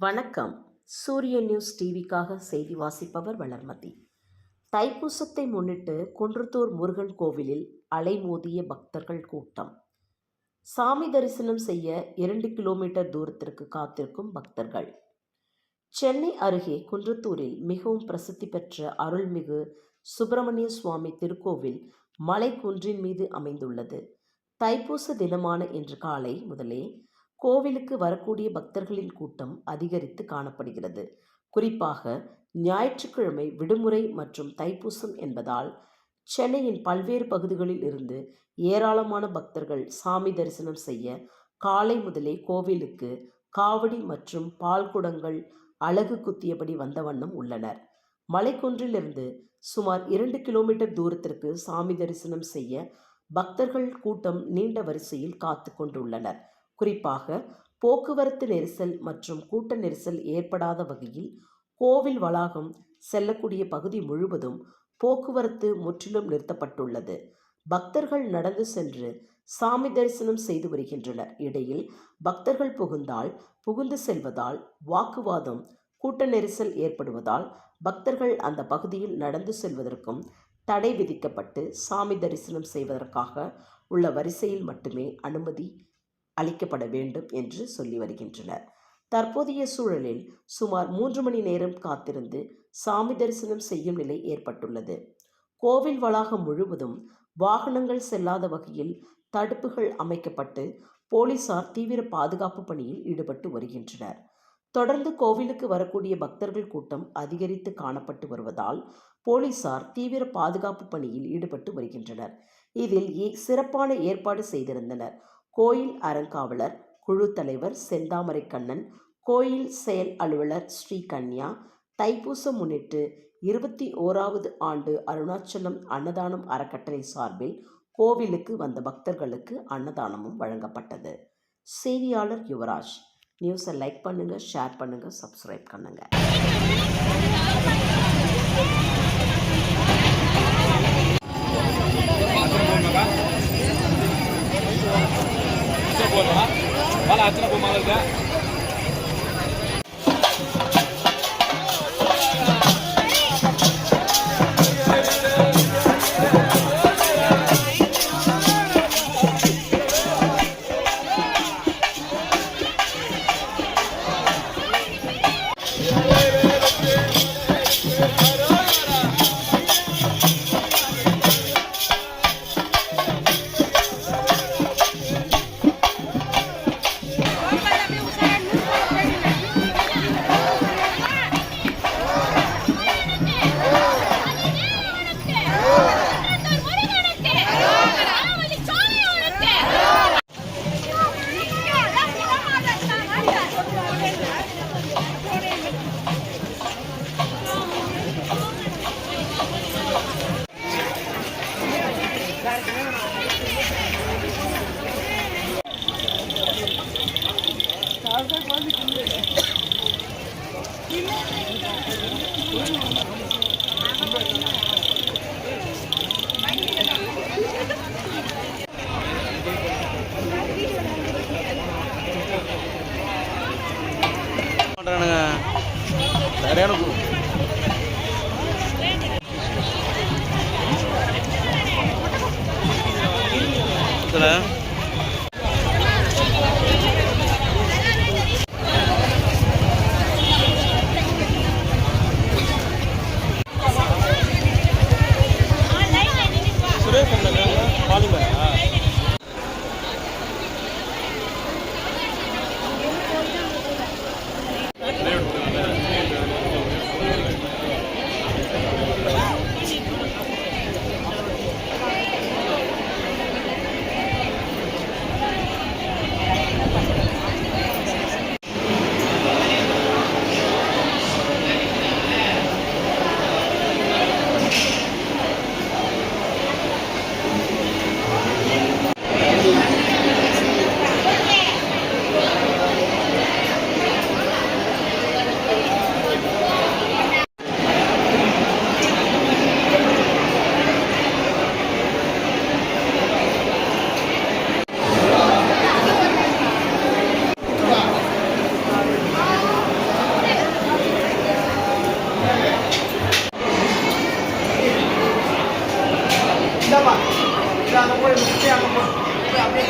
வணக்கம். சூரிய நியூஸ் டிவிக்காக செய்தி வாசிப்பவர் வளர்மதி. தைப்பூசத்தை முன்னிட்டு குன்றத்தூர் முருகன் கோவிலில் அலைமோதிய பக்தர்கள் கூட்டம். சாமி தரிசனம் செய்ய 2 கிலோமீட்டர் தூரத்திற்கு காத்திருக்கும் பக்தர்கள். சென்னை அருகே குன்றத்தூரில் மிகவும் பிரசித்தி பெற்ற அருள்மிகு சுப்பிரமணிய சுவாமி திருக்கோவில் மலை குன்றின் மீது அமைந்துள்ளது. தைப்பூச தினமான இன்று காலை முதலே கோவிலுக்கு வரக்கூடிய பக்தர்களின் கூட்டம் அதிகரித்து காணப்படுகிறது. குறிப்பாக ஞாயிற்றுக்கிழமை விடுமுறை மற்றும் தைப்பூசம் என்பதால் சென்னையின் பல்வேறு பகுதிகளில் இருந்து ஏராளமான பக்தர்கள் சாமி தரிசனம் செய்ய காலை முதலே கோவிலுக்கு காவடி மற்றும் பால்குடங்கள் அலகு குத்தியபடி வந்த வண்ணம் உள்ளனர். மலைக்குன்றிலிருந்து சுமார் 2 கிலோமீட்டர் தூரத்திற்கு சாமி தரிசனம் செய்ய பக்தர்கள் கூட்டம் நீண்ட வரிசையில் காத்து கொண்டுள்ளனர். குறிப்பாக போக்குவரத்து நெரிசல் மற்றும் கூட்ட நெரிசல் ஏற்படாத வகையில் கோவில் வளாகம் செல்லக்கூடிய பகுதி முழுவதும் போக்குவரத்து முற்றிலும் நிறுத்தப்பட்டுள்ளது. பக்தர்கள் நடந்து சென்று சாமி தரிசனம் செய்து வருகின்றனர். இடையில் பக்தர்கள் புகுந்து செல்வதால் வாக்குவாதம், கூட்ட நெரிசல் ஏற்படுவதால் பக்தர்கள் அந்த பகுதியில் நடந்து செல்வதற்கும் தடை விதிக்கப்பட்டு சாமி தரிசனம் செய்வதற்காக உள்ள வரிசையில் மட்டுமே அனுமதி அளிக்கப்பட வேண்டும் என்று சொல்லி வருகின்றனர். தற்போதைய சூழலில் சுமார் 3 மணி நேரம் காத்திருந்து சாமி தரிசனம் செய்யும் நிலை ஏற்பட்டுள்ளது. கோவில் வளாகம் முழுவதும் வாகனங்கள் செல்லாத வகையில் தடுப்புகள் அமைக்கப்பட்டு போலீசார் தீவிர பாதுகாப்பு பணியில் ஈடுபட்டு வருகின்றனர். தொடர்ந்து கோவிலுக்கு வரக்கூடிய பக்தர்கள் கூட்டம் அதிகரித்து காணப்பட்டு வருவதால் போலீசார் தீவிர பாதுகாப்பு பணியில் ஈடுபட்டு வருகின்றனர். இதில் சிறப்பான ஏற்பாடு செய்திருந்தனர். கோயில் அறங்காவலர் குழு தலைவர் செந்தாமரை கண்ணன், கோயில் செயல் அலுவலர் ஸ்ரீகன்யா. தைப்பூசம் முன்னிட்டு 21வது ஆண்டு அருணாச்சலம் அன்னதானம் அறக்கட்டளை சார்பில் கோவிலுக்கு வந்த பக்தர்களுக்கு அன்னதானமும் வழங்கப்பட்டது. செய்தியாளர் யுவராஜ். நியூஸை லைக் பண்ணுங்க, ஷேர் பண்ணுங்க, சப்ஸ்கிரைப் பண்ணுங்க. Wala atin na bumangal ka. சரியான அங்கே போய் அப்படியே